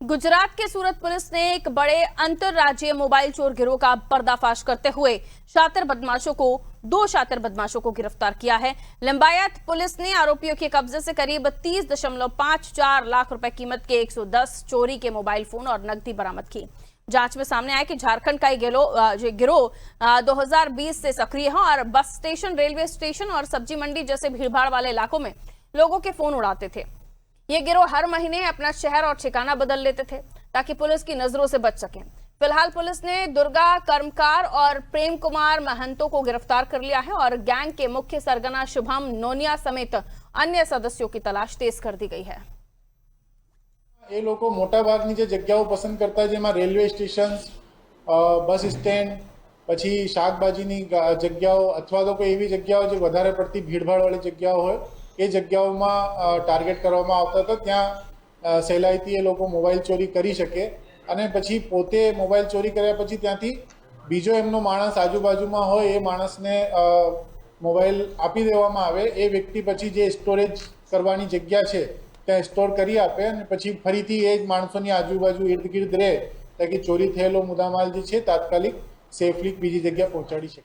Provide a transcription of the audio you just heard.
गुजरात के सूरत पुलिस ने एक बड़े अंतरराज्यीय मोबाइल चोर गिरोह का पर्दाफाश करते हुए दो शातिर बदमाशों को गिरफ्तार किया है। लिंबायत पुलिस ने आरोपियों के कब्जे से करीब 30.54 लाख रुपए कीमत के 110 चोरी के मोबाइल फोन और नकदी बरामद की। जांच में सामने आया कि झारखंड का ये गिरोह 2020 से सक्रिय है और बस स्टेशन, रेलवे स्टेशन और सब्जी मंडी जैसे भीड़भाड़ वाले इलाकों में लोगों के फोन उड़ाते थे। ये गिरोह हर महीने अपना शहर और ठिकाना बदल लेते थे ताकि पुलिस की नजरों से बच सकें। फिलहाल पुलिस ने दुर्गा कर्मकार और प्रेम कुमार महंतो को गिरफ्तार कर लिया है और गैंग के मुख्य सरगना शुभम नोनिया समेत अन्य सदस्यों की तलाश तेज कर दी गई है। ये लोग मोटा भागनी जे जग्याओं पसंद करता है, जेमां रेलवे स्टेशन, बस स्टेन्ड, पछी शाकभाजीनी जग्याओं अथवा तो कोई एवी जग्याओं जे वधारे पड़ती भीड़भाड़ वाली जग्याओं होय ए जग्याओं टार्गेट करवामां आवता हता। त्यां सहेलाईथी ए लोको मोबाइल चोरी करी शके अने पछी पोते मोबाइल चोरी कर्या पछी त्यांथी बीजो एमनो माणस आजूबाजुमां होय ए माणसने मोबाइल आपी देवामां आवे। ए व्यक्ति पछी जे स्टोरेज करवानी जग्या छे ત્યાં સ્ટોર કરી આપે અને પછી ફરીથી એ જ માણસોની આજુબાજુ ઇર્દ ગિર્દ રહે તાકી ચોરી થયેલો મુદ્દામાલ જે છે તાત્કાલિક સેફલી બીજી જગ્યા પહોંચાડી શકે।